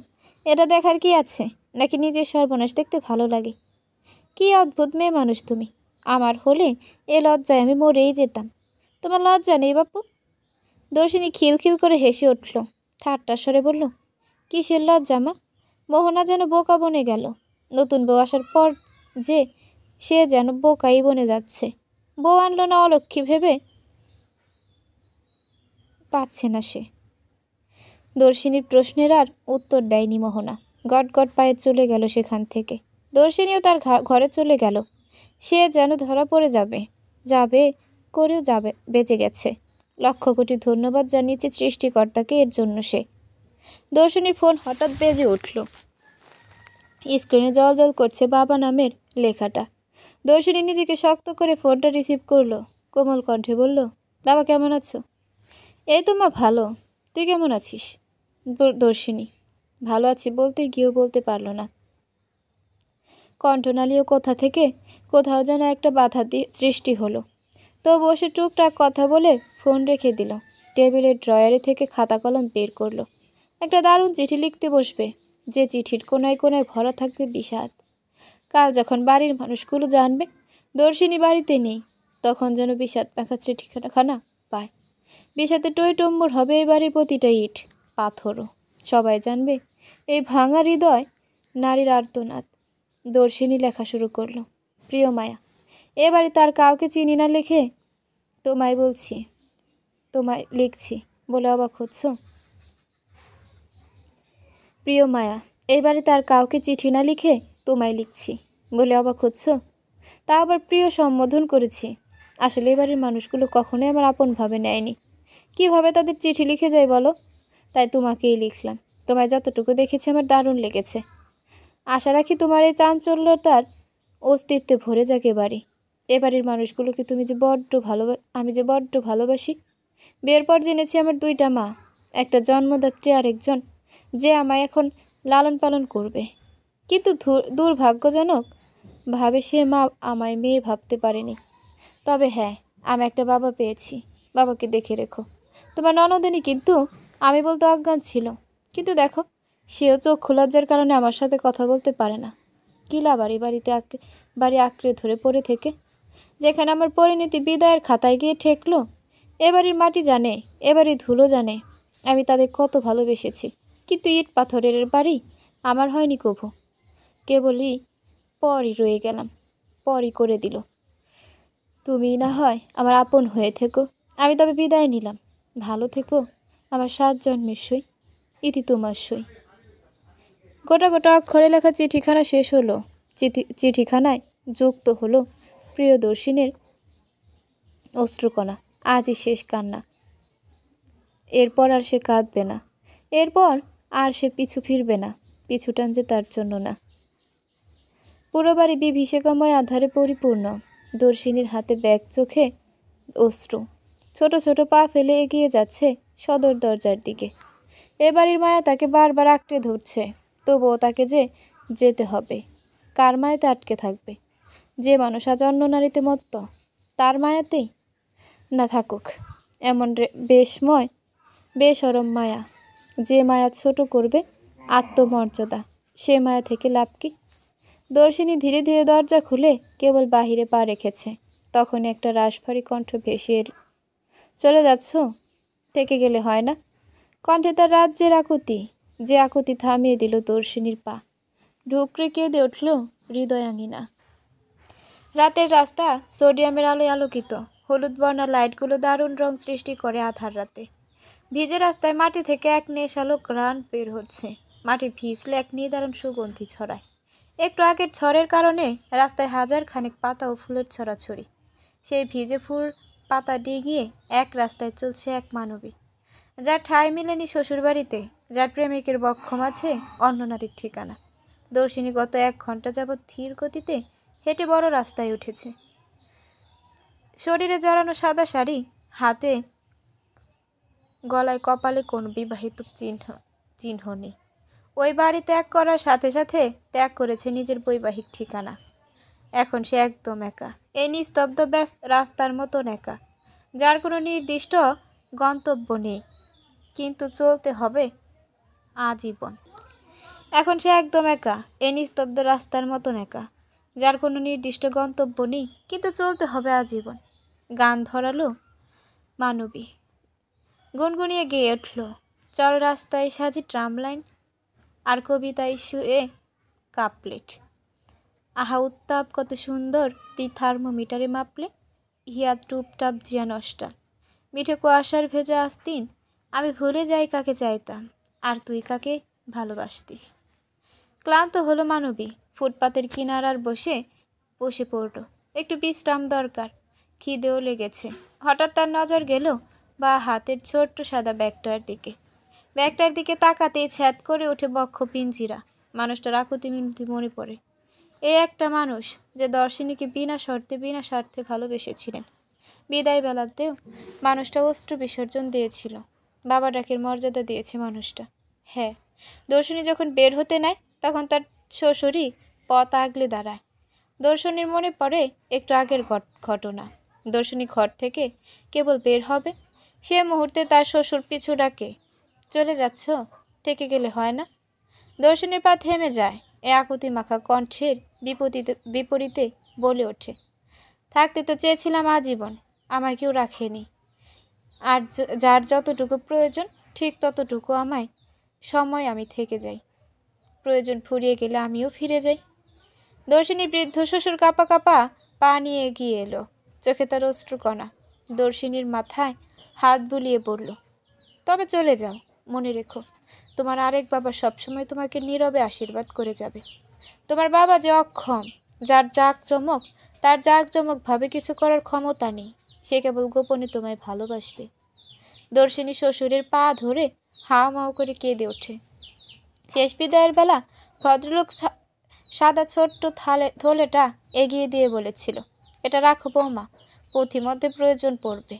এটা দেখার কি আছে? নাকি নিজের সর্বনাশ দেখতে ভালো লাগে? কি অদ্ভুত মেয়ে মানুষ তুমি। আমার হলে এ লজ্জায় আমি মরেই যেতাম। তোমার লজ্জা নেই বাপু? দর্শিনী খিলখিল করে হেসে উঠল, ঠাট্টার স্বরে বলল, কিসের লজ্জা মা? মোহনা যেন বোকা বনে গেল। নতুন বউ আসার পর যে সে যেন বোকাই বনে যাচ্ছে। বউ আনলো না অলক্ষী ভেবে পাচ্ছে না সে। দর্শিনীর প্রশ্নের আর উত্তর দেয়নি মোহনা। গটগট পায়ে চলে গেল সেখান থেকে। দর্শিনীও তার ঘরে চলে গেল। সে যেন ধরা পড়ে যাবে যাবে করেও যাবে, বেঁচে গেছে। লক্ষ কোটি ধন্যবাদ জানিয়েছে সৃষ্টিকর্তাকে এর জন্য সে। দর্শিনীর ফোন হঠাৎ বেজে উঠল। স্ক্রিনে জল করছে বাবা নামের লেখাটা। দর্শিনী নিজেকে শক্ত করে ফোনটা রিসিভ করলো। কোমল কণ্ঠে বলল, বাবা কেমন আছো? এই তো মা ভালো, তুই কেমন আছিস? দর্শিনী ভালো আছি বলতে গিয়েও বলতে পারল না। কণ্ঠনালীয় কোথা থেকে কোথাও যেন একটা বাধা সৃষ্টি হলো। তো বসে টুকটাক কথা বলে ফোন রেখে দিল। টেবিলের ড্রয়ারে থেকে খাতা কলম বের করলো। একটা দারুণ চিঠি লিখতে বসবে, যে চিঠির কোনায় কোনায় ভরা থাকবে বিষাদ। কাল যখন বাড়ির মানুষগুলো জানবে দর্শিনী বাড়িতে নেই, তখন যেন বিষাদ পাখা চিঠিখানা পায়। বিষাদে টইটম্বর হবে এই বাড়ির প্রতিটা ইট পাথরও। সবাই জানবে এই ভাঙা হৃদয় নারীর আর্তনাদ। দর্শিনী লেখা শুরু করলো। প্রিয় মায়া, এবারে তার কাউকে চিনি না লিখে তোমায় বলছি, তোমায় লিখছি বলে অবাক হচ্ছ? প্রিয় মায়া, এবারে তার কাউকে চিঠি না লিখে তোমায় লিখছি বলে অবাক হচ্ছ? তা আবার প্রিয় সম্বোধন করেছি। আসলে এবারের মানুষগুলো কখনোই আমার আপন ভাবে নেয়নি। কিভাবে তাদের চিঠি লিখে যায় বলো? তাই তোমাকেই লিখলাম। তোমায় যতটুকু দেখেছি আমার দারুণ লেগেছে। আশা রাখি তোমার এই চাঞ্চল্যতার অস্তিত্বে ভরে যাক এবারই। এবারের মানুষগুলোকে আমি যে বড্ড ভালোবাসি। বিয়ের পর জেনেছি আমার দুইটা মা, একটা জন্মদাত্রী আর একজন যে আমায় এখন লালন পালন করবে। কিন্তু দুর্ভাগ্যজনক ভাবে সে মা আমায় মেয়ে ভাবতে পারেনি। তবে হ্যাঁ, আমি একটা বাবা পেয়েছি। বাবাকে দেখে রেখো। তোমার ননদিনী কিন্তু আমি বলতে অজ্ঞান ছিল, কিন্তু দেখো সেও চক্ষু লজ্জার কারণে আমার সাথে কথা বলতে পারে না। কিলা বাড়ি আঁকড়ে ধরে পড়ে থেকে, যেখানে আমার পরিণতি বিদায়ের খাতায় গিয়ে ঠেকলো। এবাড়ির মাটি জানে, এবাড়ির ধুলো জানে আমি তাদের কত ভালোবেসেছি। কিন্তু ইট পাথরের বাড়ি আমার হয়নি কভু। কেবলই পরই রয়ে গেলাম, পরই করে দিল। তুমি না হয় আমার আপন হয়ে থেকো, আমি তবে বিদায় নিলাম। ভালো থেকো আমার 7 জন্মের সই, ইতি তোমার সই। গোটা গোটা অক্ষরে লেখা চিঠিখানা শেষ হলো। চিঠিখানায় যুক্ত হলো প্রিয়দর্শিনীর অশ্রুকণা। আজই শেষ কান্না। এরপর আর সে কাঁদবে না। এরপর আর সে পিছু ফিরবে না। পিছু টানছে তার জন্য না। পুরো বাড়ি বিভীষিকাময় আধারে পরিপূর্ণ। দর্শিনীর হাতে ব্যাগ, চোখে অশ্রু। ছোট ছোট পা ফেলে এগিয়ে যাচ্ছে সদর দরজার দিকে। এবাড়ির মায়া তাকে বারবার আঁকড়ে ধরছে। তবুও তাকে যে যেতে হবে। কার মায়াতে আটকে থাকবে? যে মানুষ আজ অন্য নারীতে মত্ত, তার মায়াতেই না থাকুক। এমন বেসরম মায়া, যে মায়া ছোট করবে আত্মমর্যাদা, সে মায়া থেকে লাভ কি? দর্শিনী ধীরে ধীরে দরজা খুলে কেবল বাহিরে পা রেখেছে, তখনই একটা রাশভারী কণ্ঠ ভেসে এল। চলে যাচ্ছ? থেকে গেলে হয় না? কণ্ঠে তার রাজ্যের আকুতি, যে আকুতি থামিয়ে দিল দর্শিনীর পা। ঢুকরে কেঁদে উঠল হৃদয়াঙ্গিনা। রাতের রাস্তা সোডিয়ামের আলোয় আলোকিত। হলুদ বর্ণা লাইটগুলো দারুণ রং সৃষ্টি করে আধার রাতে। ভিজে রাস্তায় মাটি থেকে এক নেশালো ঘ্রাণ বের হচ্ছে। মাটি ভিজলে এক নিদারুণ সুগন্ধি ছড়ায়। একটু আগের ঝড়ের কারণে রাস্তায় 1000 খানেক পাতা ও ফুলের ছড়াছড়ি। সেই ভিজে ফুল পাতা ডিঙিয়ে এক রাস্তায় চলছে এক মানবী, যার ঠাঁই মিলেনি শ্বশুরবাড়িতে, যার প্রেমিকের বক্ষ মাঝে অন্য নারীর ঠিকানা। দর্শিনী গত 1 ঘন্টা যাবৎ ধীর গতিতে হেঁটে বড় রাস্তায় উঠেছে। শরীরে জড়ানো সাদা শাড়ি, হাতে গলায় কপালে কোনো বিবাহিত চিহ্ন নেই। ওই বাড়ি ত্যাগ করার সাথে সাথে ত্যাগ করেছে নিজের বৈবাহিক ঠিকানা। এখন সে একদম একা, এই নিস্তব্ধ ব্যস্ত রাস্তার মতন একা, যার কোনো নির্দিষ্ট গন্তব্য নেই, কিন্তু চলতে হবে আজীবন। এখন সে একদম একা, এই নিস্তব্ধ রাস্তার মতন একা, যার কোনো নির্দিষ্ট গন্তব্য নেই, কিন্তু চলতে হবে আজীবন। গান ধরালো মানবী, গুনগুনিয়ে গেয়ে উঠল, চল রাস্তায় সাজি ট্রাম লাইন, আর কবিতায় শুয়ে কাপলেট। আহা উত্তাপ কত সুন্দর, তুই থার্মোমিটারে মাপলে, হিয়া টুপটাপ জিয়া নষ্টা, মিঠে কুয়াশার ভেজা আস্তিন, আমি ভুলে যাই কাকে চাইতাম, আর তুই কাকে ভালোবাসতিস। ক্লান্ত হলো মানবী, ফুটপাতের কিনারার বসে পড়ল। একটু বিশ্রাম দরকার, খিদেও লেগেছে। হঠাৎ তার নজর গেল বা হাতের ছোট্ট সাদা ব্যাগটার দিকে তাকাতেই ছ্যাদ করে ওঠে বক্ষ পিঞ্জিরা। মানুষটার আকুতি মিনতি মনে পড়ে। এই একটা মানুষ যে দর্শিনীকে বিনা স্বার্থে ভালোবেসেছিলেন। বিদায় বেলাতেও মানুষটা অশ্রু বিসর্জন দিয়েছিল, বাবা ডাকের মর্যাদা দিয়েছে মানুষটা। হ্যাঁ, দর্শিনী যখন বের হতে নেয় তখন তার শ্বশুরই পথ আগলে দাঁড়ায়। দর্শনীর মনে পড়ে একটু আগের ঘটনা। দর্শনী ঘর থেকে কেবল বের হবে, সে মুহূর্তে তার শ্বশুর পিছু ডাকে, চলে যাচ্ছ? থেকে গেলে হয় না? দর্শনীর পা থেমে যায়। এ আকুতি মাখা কণ্ঠের বিপরীতে বলে ওঠে, থাকতে তো চেয়েছিলাম আজীবন, আমায় কেউ রাখেনি। আর যার যতটুকু প্রয়োজন ঠিক ততটুকু আমায় সময় আমি থেকে যাই, প্রয়োজন ফুরিয়ে গেলে আমিও ফিরে যাই। দর্শিনী বৃদ্ধ শ্বশুর কাঁপা কাঁপা পা নিয়ে এগিয়ে এলো, চোখে তার অশ্রুকণা। দর্শিনীর মাথায় হাত বুলিয়ে বলল, তবে চলে যাও, মনে রেখো তোমার আরেক বাবা সবসময় তোমাকে নীরবে আশীর্বাদ করে যাবে। তোমার বাবা যে অক্ষম, যার জাঁকজমক, তার জাঁকজমকভাবে কিছু করার ক্ষমতা নেই, সে কেবল গোপনে তোমায় ভালোবাসবে। দর্শিনী শ্বশুরের পা ধরে হাও মাও করে কেঁদে ওঠে। শেষ বিদায়ের বেলা ভদ্রলোক সাদা ছোট্ট থলেটা এগিয়ে দিয়ে বলেছিল, এটা রাখো বৌমা, পথিমধ্যে প্রয়োজন পড়বে।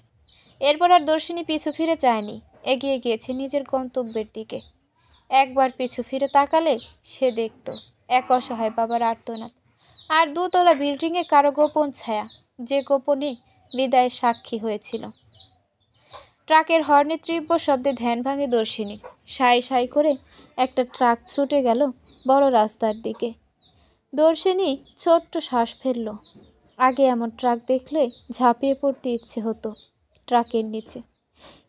এরপর আর দর্শিনী পিছু ফিরে চায়নি, এগিয়ে গিয়েছে নিজের গন্তব্যের দিকে। একবার পিছু ফিরে তাকালে সে দেখত এক অসহায় বাবার আর্তনাদ, আর দোতলা বিল্ডিংয়ে কারো গোপন ছায়া, যে গোপনে বিদায়ের সাক্ষী হয়েছিল। ট্রাকের হর্নের তীব্র শব্দে ধ্যান ভাঙে দর্শিনী। সাই সাই করে একটা ট্রাক ছুটে গেল বড় রাস্তার দিকে। দর্শিনী ছোট্ট শ্বাস ফেলল। আগে এমন ট্রাক দেখলে ঝাঁপিয়ে পড়তে ইচ্ছে হতো ট্রাকের নিচে।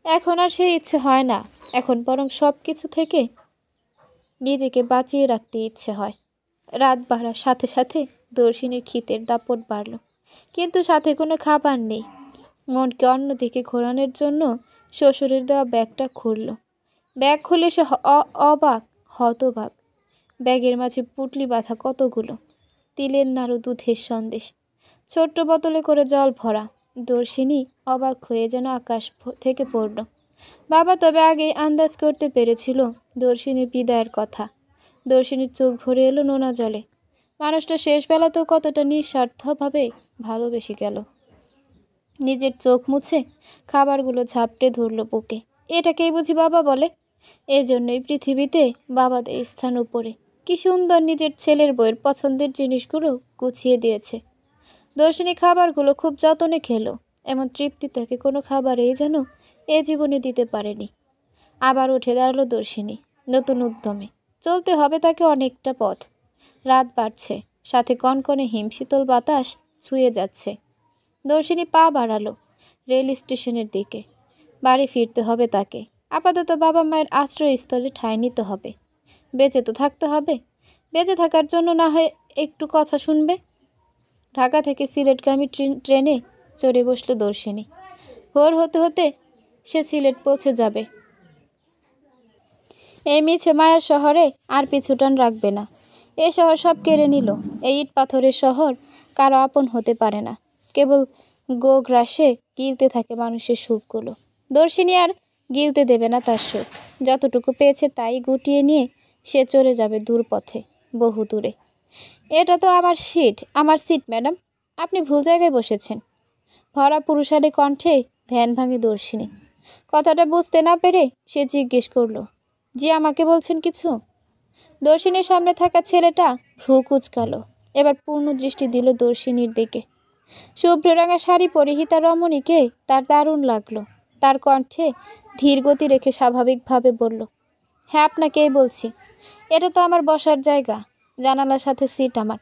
এখন আর সেই ইচ্ছে হয় না, এখন বরং সব কিছু থেকে নিজেকে বাঁচিয়ে রাখতে ইচ্ছে হয়। রাত বাড়ার সাথে সাথে দর্শিনীর খিদের দাপট বাড়ল, কিন্তু সাথে কোনো খাবার নেই। মনকে অন্যদিকে ঘোরানোর জন্য শ্বশুরের দেওয়া ব্যাগটা খুলল। ব্যাগ খুলে সে অবাক, হতবাক। ব্যাগের মাঝে পুটলি বাঁধা কতগুলো তিলের নাড়ু, দুধের সন্দেশ, ছোট্ট বোতলে করে জল ভরা। দর্শিনী অবাক হয়ে যেন আকাশ থেকে পড়ল। বাবা তবে আগেই আন্দাজ করতে পেরেছিল দর্শিনীর বিদায়ের কথা। দর্শিনীর চোখ ভরে এলো নোনা জলে। মানুষটা শেষ বেলাতেও কতটা নিঃস্বার্থভাবে ভালোবেসে গেল। নিজের চোখ মুছে খাবারগুলো ঝাপটে ধরল বুকে। এটাকেই বুঝি বাবা বলে? এজন্যই পৃথিবীতে বাবাদের স্থান উপরে। কি সুন্দর নিজের ছেলের বউয়ের পছন্দের জিনিসগুলো গুছিয়ে দিয়েছে। দর্শিনী খাবারগুলো খুব যত্নে খেলো, এমন তৃপ্তি তাকে কোনো খাবারেই যেন এ জীবনে দিতে পারেনি। আবার উঠে দাঁড়ালো দর্শিনী নতুন উদ্যমে। চলতে হবে তাকে অনেকটা পথ। রাত বাড়ছে, সাথে কনকনে হিমশীতল বাতাস ছুঁয়ে যাচ্ছে। দর্শিনী পা বাড়ালো রেল স্টেশনের দিকে। বাড়ি ফিরতে হবে তাকে। আপাতত বাবা মায়ের আশ্রয়স্থলে ঠাঁই নিতে হবে। বেঁচে তো থাকতে হবে। বেঁচে থাকার জন্য না হয় একটু কথা শুনবে। ঢাকা থেকে সিলেটগামী ট্রেনে চড়ে বসল দর্শিনী। ভোর হতে হতে সে সিলেট পৌঁছে যাবে। এই মিছে মায়ার শহরে আর পিছুটান রাখবে না। এ শহর সব কেড়ে নিল। এই ইট পাথরের শহর কারো আপন হতে পারে না। কেবল গোগ্রাসে গিলতে থাকে মানুষের সুখগুলো। দর্শিনী আর গিলতে দেবে না তার সুখ। যতটুকু পেয়েছে তাই গুটিয়ে নিয়ে সে চলে যাবে দূর পথে, বহু দূরে। এটা তো আমার সিট ম্যাডাম, আপনি ভুল জায়গায় বসেছেন। ভরা পুরুষালী কণ্ঠে ধ্যান ভাঙে দর্শিনী। কথাটা বুঝতে না পেরে সে জিজ্ঞেস করলো, জি আমাকে বলছেন কিছু? দর্শিনীর সামনে থাকা ছেলেটা ভ্রু কুঁচকালো। এবার পূর্ণ দৃষ্টি দিল দর্শিনীর দিকে। শুভ্র রঙা শাড়ি পরিহিতা রমণীকে তার দারুণ লাগলো। তার কণ্ঠে ধীর গতি রেখে স্বাভাবিকভাবে বলল, হ্যাঁ আপনাকেই বলছি। এটা তো আমার বসার জায়গা, জানালার সাথে সিট আমার।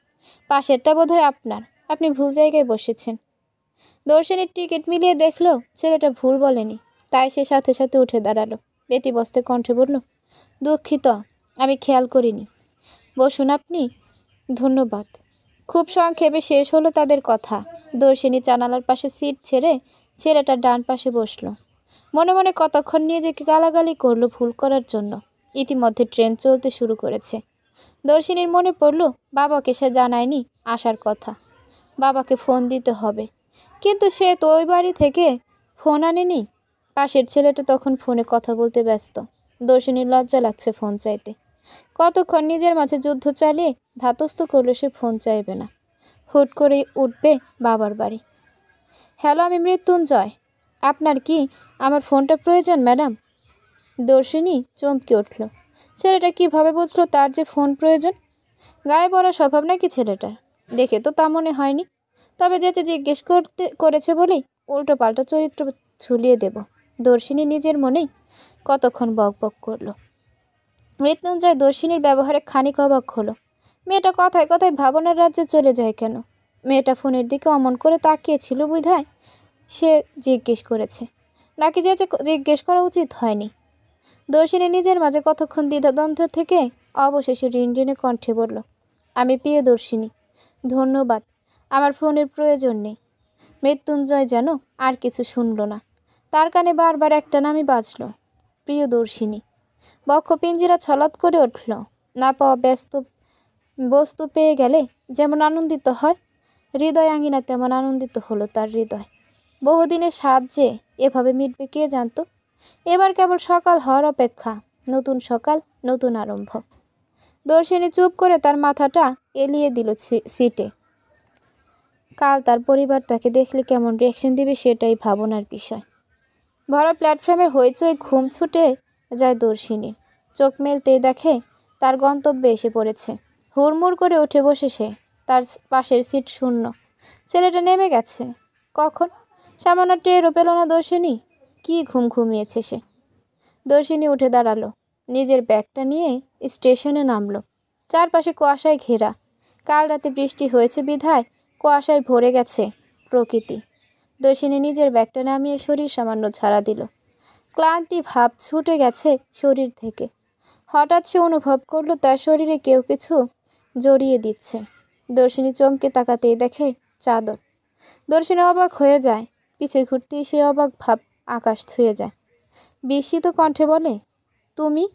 পাশেরটা বোধহয় আপনার। আপনি ভুল জায়গায় বসেছেন। দর্শিনীর টিকিট মিলিয়ে দেখলো ছেলেটা ভুল বলেনি, তাই সে সাথে সাথে উঠে দাঁড়ালো। ব্যতিব্যস্ত কণ্ঠে বলল, দুঃখিত, আমি খেয়াল করিনি। বসুন আপনি। ধন্যবাদ। খুব সংক্ষেপে শেষ হলো তাদের কথা। দর্শিনী জানালার পাশে সিট ছেড়ে ছেলেটার ডান পাশে বসলো। মনে মনে কতক্ষণ নিজেকে গালাগালি করলো ভুল করার জন্য। ইতিমধ্যে ট্রেন চলতে শুরু করেছে। দর্শিনীর মনে পড়ল বাবাকে সে জানায়নি আসার কথা। বাবাকে ফোন দিতে হবে, কিন্তু সে তো ওই বাড়ি থেকে ফোন আনেনি। পাশের ছেলেটা তখন ফোনে কথা বলতে ব্যস্ত। দর্শিনীর লজ্জা লাগছে ফোন চাইতে। কতক্ষণ নিজের মাঝে যুদ্ধ চালিয়ে ধাতস্থ করলে সে ফোন চাইবে না। হুট করেই উঠবে বাবার বাড়ি। হ্যালো, আমি মৃত্যুঞ্জয়। আপনার কি আমার ফোনটা প্রয়োজন ম্যাডাম? দর্শিনী চমকে উঠল। ছেলেটা কিভাবে বুঝলো তার যে ফোন প্রয়োজন? গায়ে পড়া স্বভাব নাকি ছেলেটার? দেখে তো তা মনে হয়নি। তবে যেচে জিজ্ঞেস করেছে বলেই উল্টো পাল্টা চরিত্র ঝুলিয়ে দেব। দর্শিনী নিজের মনেই কতক্ষণ বক বক করল। মৃত্যুঞ্জয় দর্শিনীর ব্যবহারে খানিক অবাক হলো। মেয়েটা কথায় কথায় ভাবনার রাজ্যে চলে যায় কেন? মেয়েটা ফোনের দিকে অমন করে তাকিয়েছিল বিধায় সে জিজ্ঞেস করেছে, নাকি যে জিজ্ঞেস করা উচিত হয়নি। দর্শিনী নিজের মাঝে কতক্ষণ দ্বিধাদ্বন্দ্ব থেকে অবশেষে রিনরিনে কণ্ঠে বলল, আমি প্রিয়দর্শিনী। ধন্যবাদ, আমার ফোনের প্রয়োজন নেই। মৃত্যুঞ্জয় যেন আর কিছু শুনল না। তার কানে বারবার একটা নামই বাজল, প্রিয়দর্শিনী। বক্ষ পিঞ্জিরা ছলৎ করে উঠল। না পাওয়া বস্তু পেয়ে গেলে যেমন আনন্দিত হয়, হৃদয় আঙিনা তেমন আনন্দিত হলো তার হৃদয়। বহুদিনের স্বাদ যে এভাবে মিটবে কে জানত। এবার কেবল সকাল হওয়ার অপেক্ষা। নতুন সকাল, নতুন আরম্ভ। দর্শিনী চুপ করে তার মাথাটা এলিয়ে দিল সিটে। কাল তার পরিবার তাকে দেখলে কেমন রিয়াকশন দিবে সেটাই ভাবনার বিষয়। ভরা প্ল্যাটফর্মের হইচই ঘুম ছুটে যায় দর্শিনীর। চোখ মেলতেই দেখে তার গন্তব্যে এসে পড়েছে। হুড়মুড় করে উঠে বসে সে। তার পাশের সিট শূন্য। ছেলেটা নেমে গেছে কখন? সামান্য টেরও পেল না দর্শিনী। কি ঘুম ঘুমিয়েছে সে। দর্শিনী উঠে দাঁড়ালো। নিজের ব্যাগটা নিয়ে স্টেশনে নামলো। চারপাশে কুয়াশায় ঘেরা। কাল রাতে বৃষ্টি হয়েছে বিধায় কুয়াশায় ভরে গেছে প্রকৃতি। দর্শিনী নিজের ব্যাগটা নামিয়ে শরীর সামান্য ঝাড়া দিল। ক্লান্তি ভাব ছুটে গেছে শরীর থেকে। হঠাৎ সে অনুভব করলো তার শরীরে কেউ কিছু জড়িয়ে দিচ্ছে। দর্শিনী চমকে তাকাতেই দেখে চাদর। দর্শিনী অবাক হয়ে যায়। পিছে ঘুরতেই সে অবাক ভাব আকাশ ছুঁয়ে যায়। বিস্মিত কণ্ঠে বলে, তুমি?